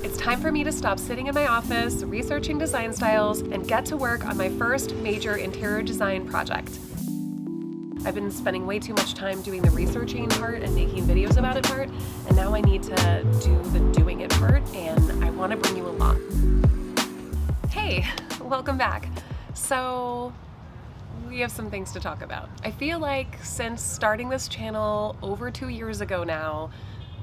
It's time for me to stop sitting in my office, researching design styles, and get to work on my first major interior design project. I've been spending way too much time doing the researching part and making videos about it part, and now I need to do the doing it part, and I want to bring you along. Hey, welcome back. So, we have some things to talk about. I feel like since starting this channel over 2 years ago now,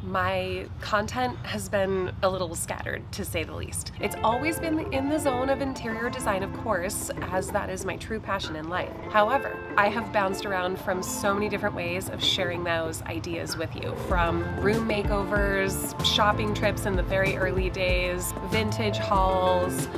my content has been a little scattered, to say the least. It's always been in the zone of interior design, of course, as that is my true passion in life. However, I have bounced around from so many different ways of sharing those ideas with you, from room makeovers, shopping trips in the very early days, vintage hauls,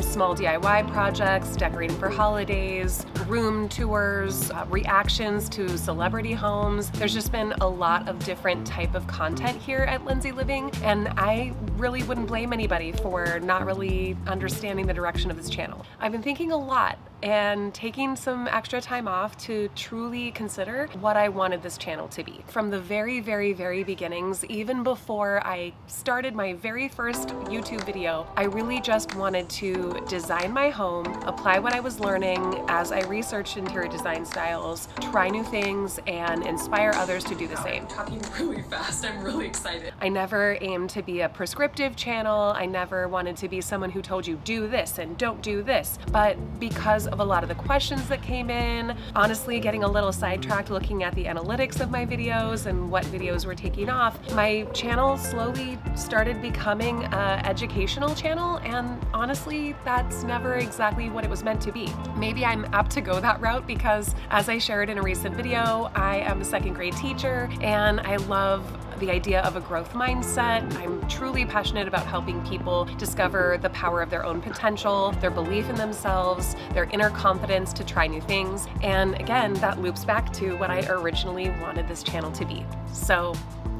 small DIY projects, decorating for holidays, room tours, reactions to celebrity homes. There's just been a lot of different type of content here at Lindsay Living, and I really wouldn't blame anybody for not really understanding the direction of this channel. I've been thinking a lot and taking some extra time off to truly consider what I wanted this channel to be. From the very, very, very beginnings, even before I started my very first YouTube video, I really just wanted to design my home, apply what I was learning as I researched interior design styles, try new things, and inspire others to do the same. I'm talking really fast, I'm really excited. I never aimed to be a prescriptive channel. I never wanted to be someone who told you do this and don't do this. But because of a lot of the questions that came in, honestly getting a little sidetracked looking at the analytics of my videos and what videos were taking off, my channel slowly started becoming an educational channel, and honestly that's never exactly what it was meant to be. Maybe I'm apt to go that route because, as I shared in a recent video, I am a second grade teacher and I love the idea of a growth mindset. I'm truly passionate about helping people discover the power of their own potential, their belief in themselves, their inner confidence to try new things. And again, that loops back to what I originally wanted this channel to be. So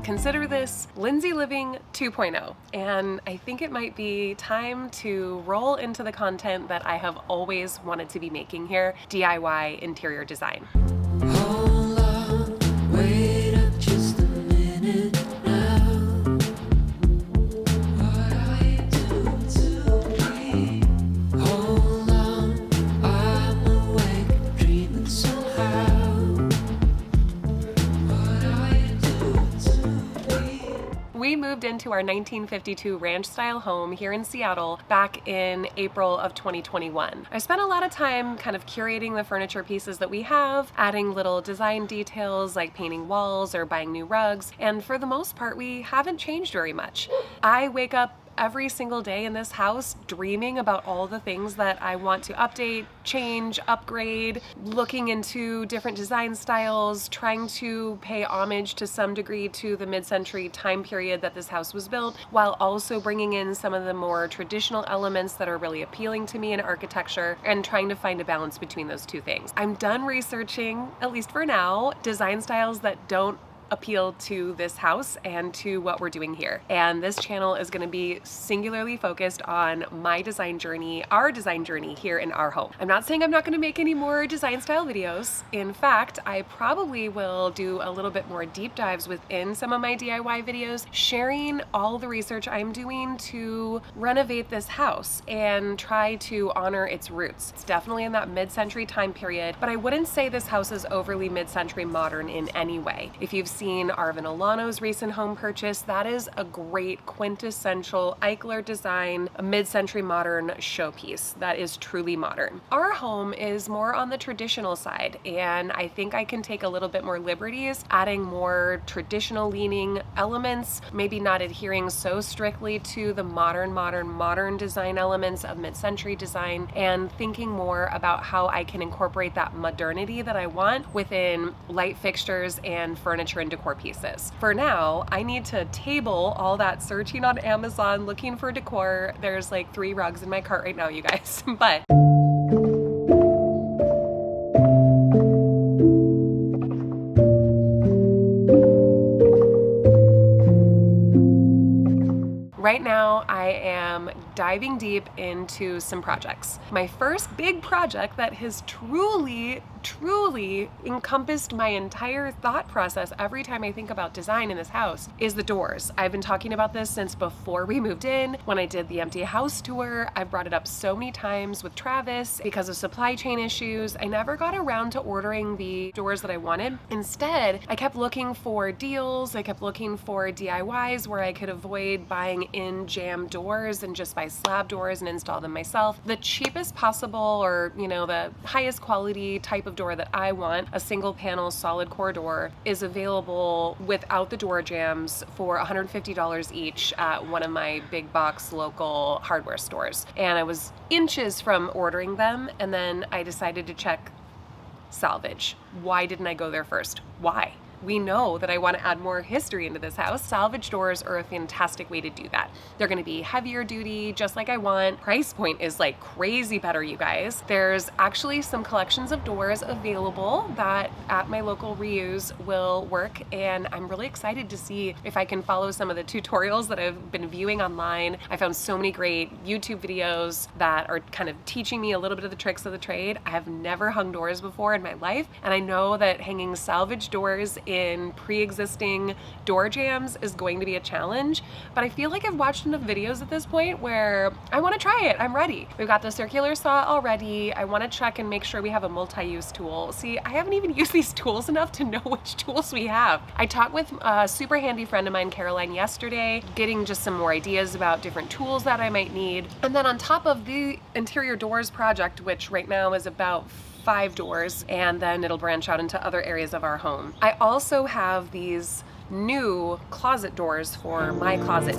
consider this Lindsay Living 2.0. And I think it might be time to roll into the content that I have always wanted to be making here, DIY interior design. Hold on, wait up just a minute now. What are you doing to me? Hold on, I'm awake, dreaming somehow. What are you doing to me? We moved into our 1952 ranch-style home here in Seattle back in April of 2021. I spent a lot of time kind of curating the furniture pieces that we have, adding little design details like painting walls or buying new rugs, and for the most part, we haven't changed very much. I wake up every single day in this house dreaming about all the things that I want to update, change, upgrade, looking into different design styles, trying to pay homage to some degree to the mid-century time period that this house was built, while also bringing in some of the more traditional elements that are really appealing to me in architecture, and trying to find a balance between those two things. I'm done researching, at least for now, design styles that don't appeal to this house and to what we're doing here. And this channel is going to be singularly focused on my design journey, our design journey here in our home. I'm not saying I'm not going to make any more design style videos. In fact, I probably will do a little bit more deep dives within some of my DIY videos, sharing all the research I'm doing to renovate this house and try to honor its roots. It's definitely in that mid-century time period, but I wouldn't say this house is overly mid-century modern in any way. If you've seen Arvin Alano's recent home purchase, that is a great quintessential Eichler design, a mid-century modern showpiece that is truly modern. Our home is more on the traditional side, and I think I can take a little bit more liberties, adding more traditional leaning elements, maybe not adhering so strictly to the modern design elements of mid-century design, and thinking more about how I can incorporate that modernity that I want within light fixtures and furniture and decor pieces. For now, I need to table all that searching on Amazon, looking for decor. There's like 3 rugs in my cart right now, you guys. But right now, I am diving deep into some projects. My first big project that has truly truly encompassed my entire thought process every time I think about design in this house is the doors. I've been talking about this since before we moved in. When I did the empty house tour, I've brought it up so many times with Travis because of supply chain issues. I never got around to ordering the doors that I wanted. Instead, I kept looking for deals. I kept looking for DIYs where I could avoid buying in jam doors and just buy slab doors and install them myself. The cheapest possible, or the highest quality type of door that I want, a single panel solid core door, is available without the door jams for $150 each at one of my big box local hardware stores. And I was inches from ordering them, and then I decided to check Salvage. Why didn't I go there first? Why? We know that I want to add more history into this house. Salvage doors are a fantastic way to do that. They're going to be heavier duty, just like I want. Price point is like crazy better, you guys. There's actually some collections of doors available that at my local reuse will work, and I'm really excited to see if I can follow some of the tutorials that I've been viewing online. I found so many great YouTube videos that are kind of teaching me a little bit of the tricks of the trade. I have never hung doors before in my life, and I know that hanging salvage doors in pre-existing door jams is going to be a challenge, but I feel like I've watched enough videos at this point where I want to try it. I'm ready. We've got the circular saw already. I want to check and make sure we have a multi-use tool. See, I haven't even used these tools enough to know which tools we have. I talked with a super handy friend of mine, Caroline, yesterday, getting just some more ideas about different tools that I might need. And then on top of the interior doors project, which right now is about 5 doors, and then it'll branch out into other areas of our home, I also have these new closet doors for my closet.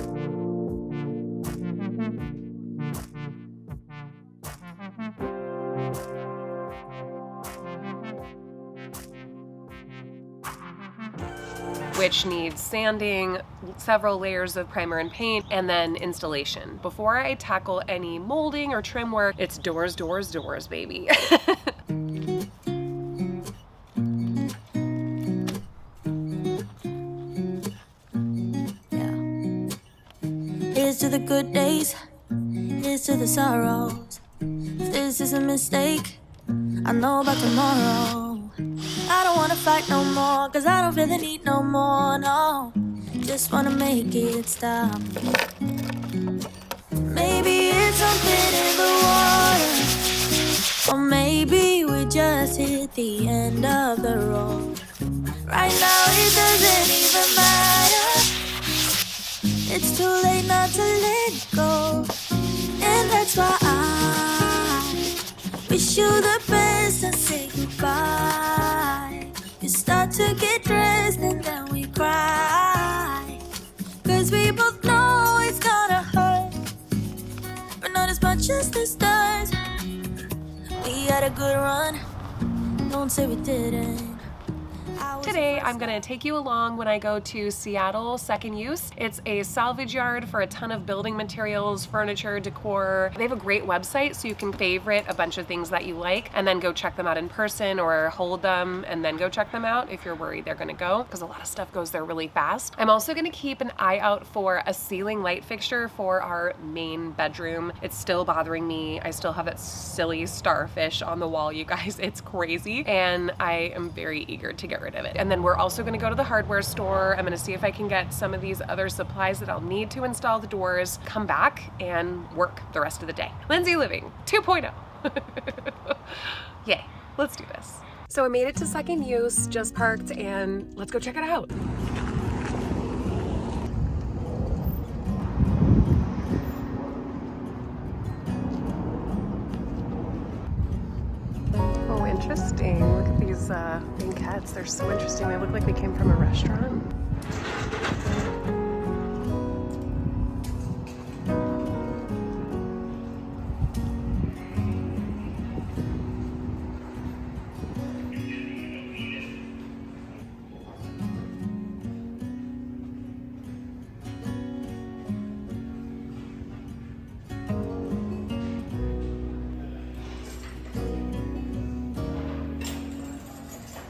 Which needs sanding, several layers of primer and paint, and then installation. Before I tackle any molding or trim work, it's doors, doors, doors, baby. Here's to the good days, here's to the sorrows. If this is a mistake, I know about tomorrow. I don't wanna fight no more, cause I don't feel the need no more, no. Just wanna make it stop. Maybe it's something in the water, or maybe we just hit the end of the road. Right now it doesn't even matter. It's too late not to let go, and that's why I wish you the best and say goodbye. You start to get dressed and then we cry, cause we both know it's gonna hurt, but not as much as this does. We had a good run, don't say we didn't. Today, I'm gonna take you along when I go to Seattle Second Use. It's a salvage yard for a ton of building materials, furniture, decor. They have a great website so you can favorite a bunch of things that you like and then go check them out in person, or hold them and then go check them out if you're worried they're gonna go, because a lot of stuff goes there really fast. I'm also gonna keep an eye out for a ceiling light fixture for our main bedroom. It's still bothering me. I still have that silly starfish on the wall, you guys. It's crazy, and I am very eager to get rid of it. And then we're also gonna go to the hardware store. I'm gonna see if I can get some of these other supplies that I'll need to install the doors, come back and work the rest of the day. Lindsay Living 2.0. Yay, let's do this. So I made it to Second Use, just parked, and let's go check it out. Oh, interesting. Look at these banquettes. They're so interesting. They look like they came from a restaurant.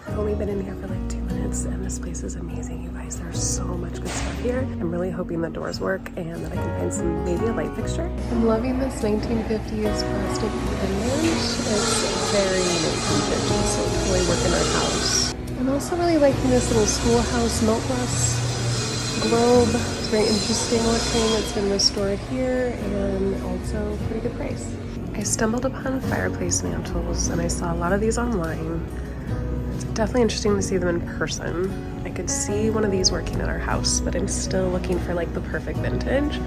I've only been in here for like 2 minutes. And this place is amazing, you guys. There's so much good stuff here. I'm really hoping the doors work and that I can find some, maybe a light fixture. I'm loving this 1950s plastic pendant. It's very 1950s, so it's really work in our house. I'm also really liking this little schoolhouse milk glass globe. It's very interesting looking. It's been restored here and also pretty good price. I stumbled upon fireplace mantles and I saw a lot of these online. It's definitely interesting to see them in person. I could see one of these working at our house, but I'm still looking for like the perfect vintage.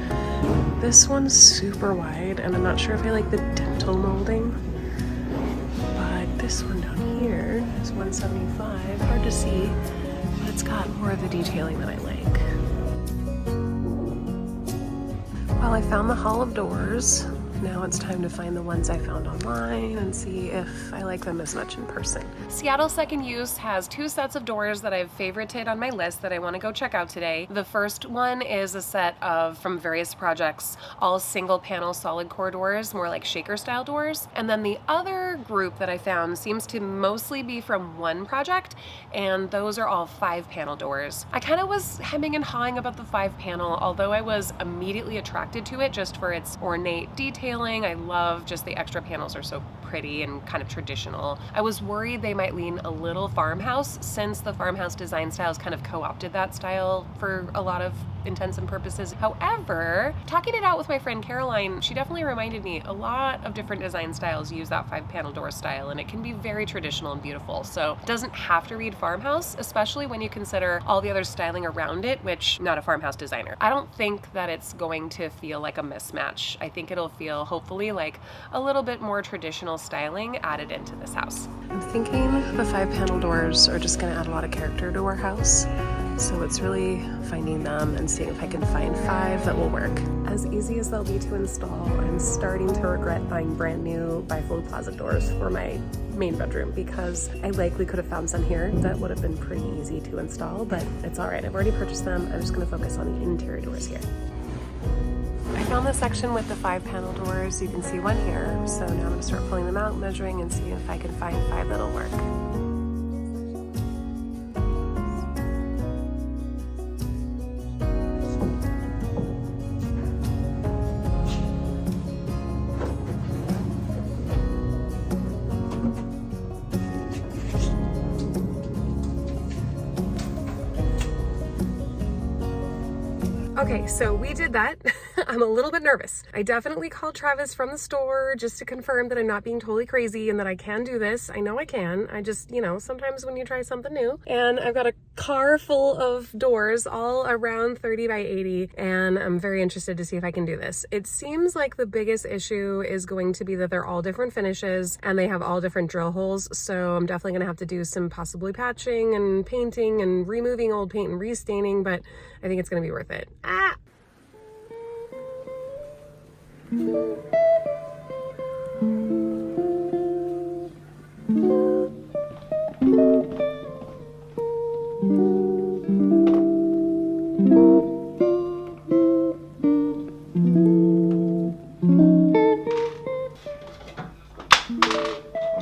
This one's super wide and I'm not sure if I like the dental molding, but this one down here is $175. Hard to see, but it's got more of the detailing that I like. Well, I found the Hall of Doors. Now it's time to find the ones I found online and see if I like them as much in person. Seattle Second Use has 2 sets of doors that I've favorited on my list that I want to go check out today. The first one is a set of, from various projects, all single panel solid core doors, more like shaker style doors. And then the other group that I found seems to mostly be from one project, and those are all 5-panel doors. I kind of was hemming and hawing about the 5-panel, although I was immediately attracted to it just for its ornate detail. I love just the extra panels are so pretty and kind of traditional. I was worried they might lean a little farmhouse since the farmhouse design styles kind of co-opted that style for a lot of intents and purposes. However, talking it out with my friend Caroline, she definitely reminded me a lot of different design styles use that 5-panel door style, and it can be very traditional and beautiful. So it doesn't have to read farmhouse, especially when you consider all the other styling around it, which I'm not a farmhouse designer. I don't think that it's going to feel like a mismatch. I think it'll feel hopefully like a little bit more traditional styling added into this house. I'm thinking the 5-panel doors are just going to add a lot of character to our house. So it's really finding them and seeing if I can find 5 that will work. As easy as they'll be to install, I'm starting to regret buying brand new bifold closet doors for my main bedroom because I likely could have found some here that would have been pretty easy to install, but it's all right. I've already purchased them. I'm just going to focus on the interior doors here. I found the section with the 5-panel doors. You can see one here. So now I'm going to start pulling them out, measuring, and see if I can find 5 that'll work. Okay, so we did that. I'm a little bit nervous. I definitely called Travis from the store just to confirm that I'm not being totally crazy and that I can do this. I know I can. I just, you know, sometimes when you try something new. And I've got a car full of doors all around 30 by 80, and I'm very interested to see if I can do this. It seems like the biggest issue is going to be that they're all different finishes and they have all different drill holes. So I'm definitely gonna have to do some possibly patching and painting and removing old paint and restaining, but I think it's gonna be worth it. Ah!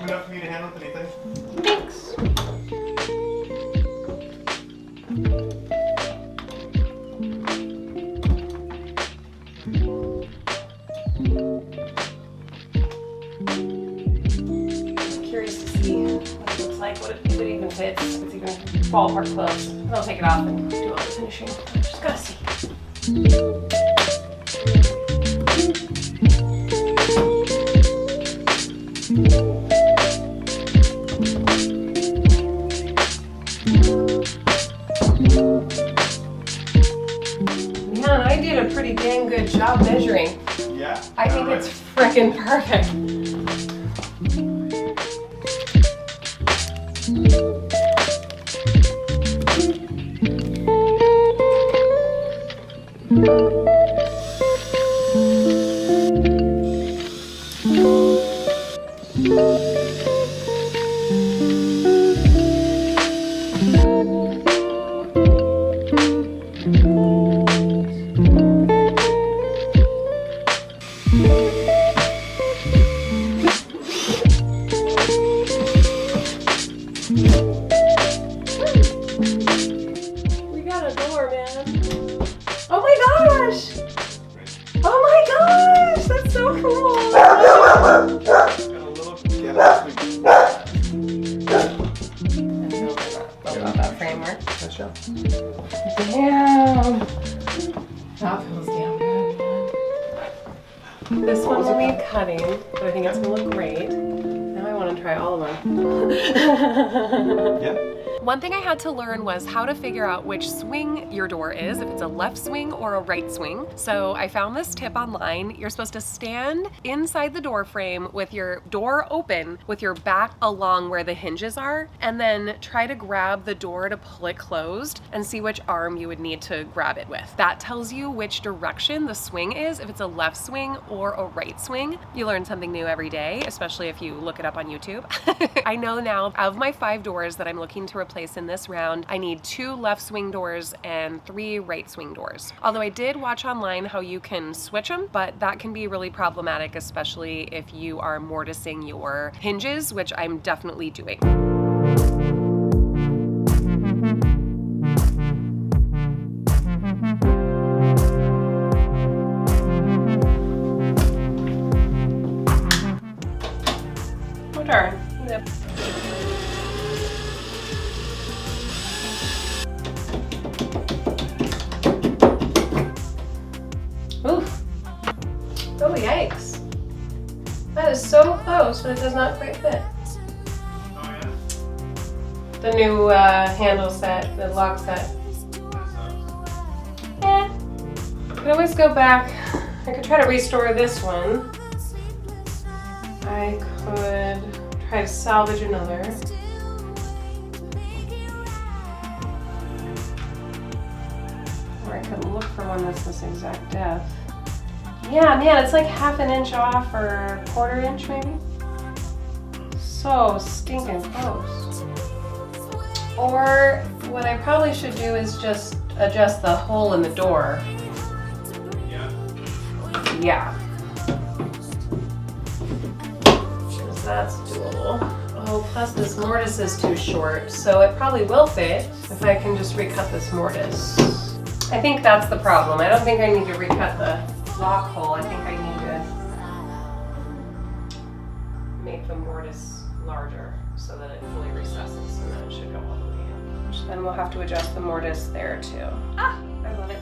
Enough for me to handle anything? Thanks. Curious to see what it looks like, what it even fits, if it's even ballpark close. I'll take it off and do all the finishing. Just gotta see. Man, I did a pretty dang good job measuring. Yeah. I think it's frickin' perfect. show. Damn. That feels damn good, man. This one will need cutting, but I think it's gonna look great. Now I want to try all of them. Yeah. One thing I had to learn was how to figure out which swing your door is, if it's a left swing or a right swing. So I found this tip online. You're supposed to stand inside the door frame with your door open with your back along where the hinges are, and then try to grab the door to pull it closed and see which arm you would need to grab it with. That tells you which direction the swing is, if it's a left swing or a right swing. You learn something new every day, especially if you look it up on YouTube. I know now of my 5 doors that I'm looking to replace in this round, I need 2 left swing doors and 3 right swing doors. Although I did watch online how you can switch them, but that can be really problematic, especially if you are mortising your hinges, which I'm definitely doing. Oh darn. Yep. Oof. Oh, yikes. That is so close, but it does not quite fit. Oh yeah. The new handle set, the lock set. I could always go back. I could try to restore this one. I could try to salvage another. Or I could look for one that's this exact depth. Yeah, man, it's like ½ an inch off or ½ inch maybe. So stinking close. Or what I probably should do is just adjust the hole in the door. Yeah. Yeah. Because that's doable. Oh, plus this mortise is too short, so it probably will fit if I can just recut this mortise. I think that's the problem. I don't think I need to recut the lock hole. I think I need to make the mortise larger so that it fully recesses, and then it should go all the way in. Which then we'll have to adjust the mortise there too. Ah, I love it.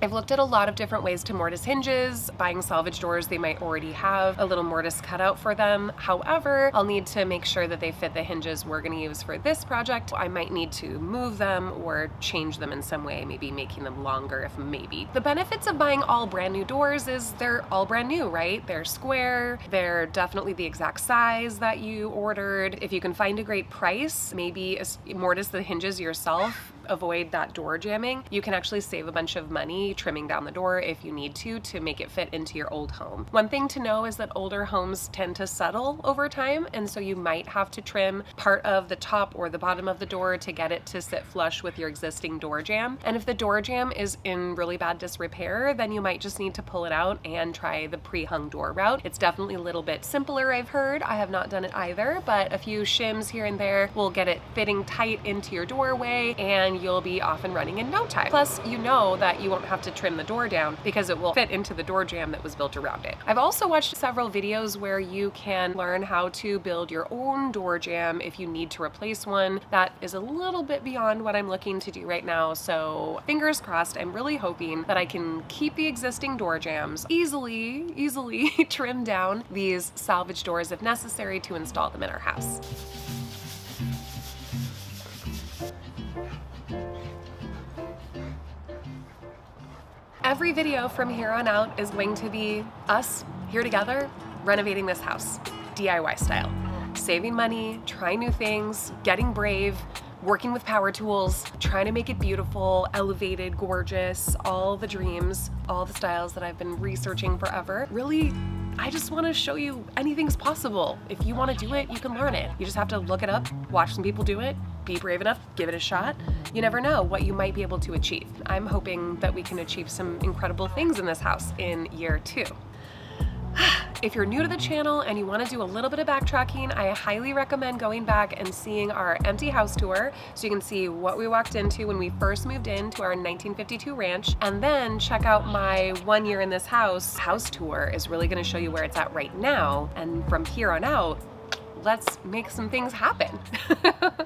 I've looked at a lot of different ways to mortise hinges. Buying salvage doors, they might already have a little mortise cut out for them. However, I'll need to make sure that they fit the hinges we're gonna use for this project. I might need to move them or change them in some way, maybe making them longer if maybe. The benefits of buying all brand new doors is they're all brand new, right? They're square, they're definitely the exact size that you ordered. If you can find a great price, maybe mortise the hinges yourself, avoid that door jamming, you can actually save a bunch of money trimming down the door if you need to make it fit into your old home. One thing to know is that older homes tend to settle over time, and so you might have to trim part of the top or the bottom of the door to get it to sit flush with your existing door jamb. And if the door jamb is in really bad disrepair, then you might just need to pull it out and try the pre-hung door route. It's definitely a little bit simpler, I've heard. I have not done it either, but a few shims here and there will get it fitting tight into your doorway, and you'll be off and running in no time. Plus, you know that you won't have to trim the door down because it will fit into the door jamb that was built around it. I've also watched several videos where you can learn how to build your own door jamb if you need to replace one. That is a little bit beyond what I'm looking to do right now, so fingers crossed. I'm really hoping that I can keep the existing door jambs, easily trim down these salvage doors if necessary to install them in our house. Every video from here on out is going to be us here together renovating this house, DIY style. Saving money, trying new things, getting brave, working with power tools, trying to make it beautiful, elevated, gorgeous, all the dreams, all the styles that I've been researching forever. Really, I just want to show you anything's possible. If you want to do it, you can learn it. You just have to look it up, watch some people do it, be brave enough, give it a shot. You never know what you might be able to achieve. I'm hoping that we can achieve some incredible things in this house in year 2. If you're new to the channel and you want to do a little bit of backtracking, I highly recommend going back and seeing our empty house tour so you can see what we walked into when we first moved into our 1952 ranch, and then check out my 1 year in this house tour is really going to show you where it's at right now, and from here on out, let's make some things happen.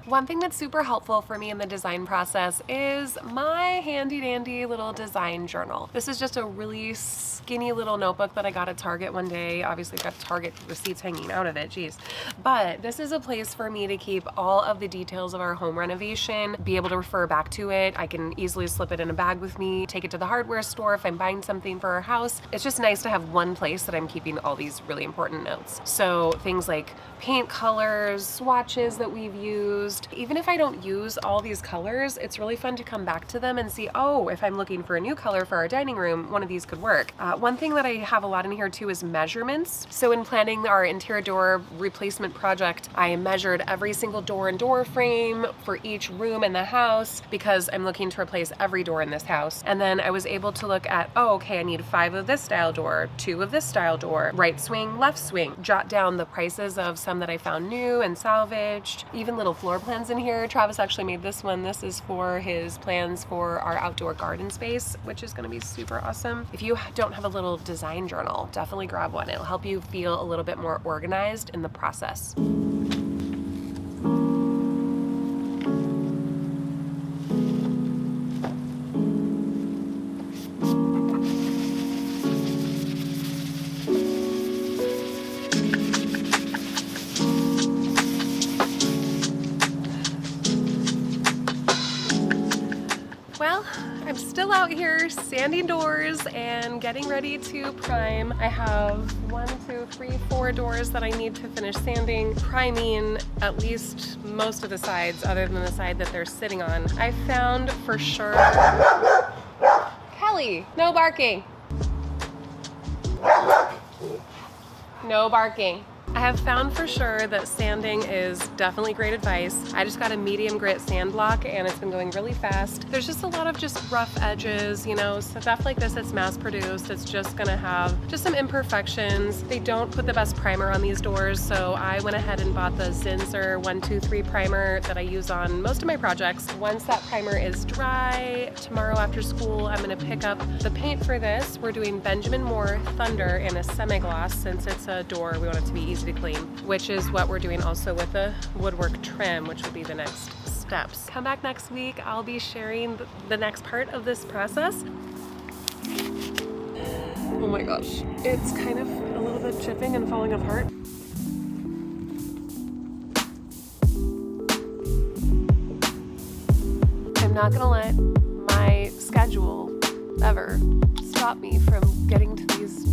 One thing that's super helpful for me in the design process is my handy dandy little design journal. This is just a really skinny little notebook that I got at Target one day. Obviously got Target receipts hanging out of it, geez. But this is a place for me to keep all of the details of our home renovation, be able to refer back to it. I can easily slip it in a bag with me, take it to the hardware store if I'm buying something for our house. It's just nice to have one place that I'm keeping all these really important notes. So things like paint colors, swatches that we've used. Even if I don't use all these colors, it's really fun to come back to them and see, oh, if I'm looking for a new color for our dining room, one of these could work. One thing that I have a lot in here too is measurements. So in planning our interior door replacement project, I measured every single door and door frame for each room in the house because I'm looking to replace every door in this house. And then I was able to look at, oh, okay, I need 5 of this style door, 2 of this style door, right swing, left swing. Jot down the prices of some that I found new and salvaged. Even little floor plans in here. Travis actually made this one. This is for his plans for our outdoor garden space, which is going to be super awesome. If you don't have a little design journal, definitely grab one. It'll help you feel a little bit more organized in the process. I'm still out here sanding doors and getting ready to prime. I have 4 doors that I need to finish sanding, priming at least most of the sides other than the side that they're sitting on. I found for sure... Kelly, no barking. No barking. I have found for sure that sanding is definitely great advice. I just got a medium grit sand block and it's been going really fast. There's just a lot of just rough edges, you know, stuff like this that's mass produced. It's just gonna have just some imperfections. They don't put the best primer on these doors, so I went ahead and bought the Zinsser 123 primer that I use on most of my projects. Once that primer is dry, tomorrow after school, I'm gonna pick up the paint for this. We're doing Benjamin Moore Thunder in a semi-gloss since it's a door. We want it to be easy to clean, which is what we're doing also with the woodwork trim, which will be the next steps. Come back next week. I'll be sharing the next part of this process. Oh my gosh, it's kind of a little bit chipping and falling apart. I'm not gonna let my schedule ever stop me from getting to these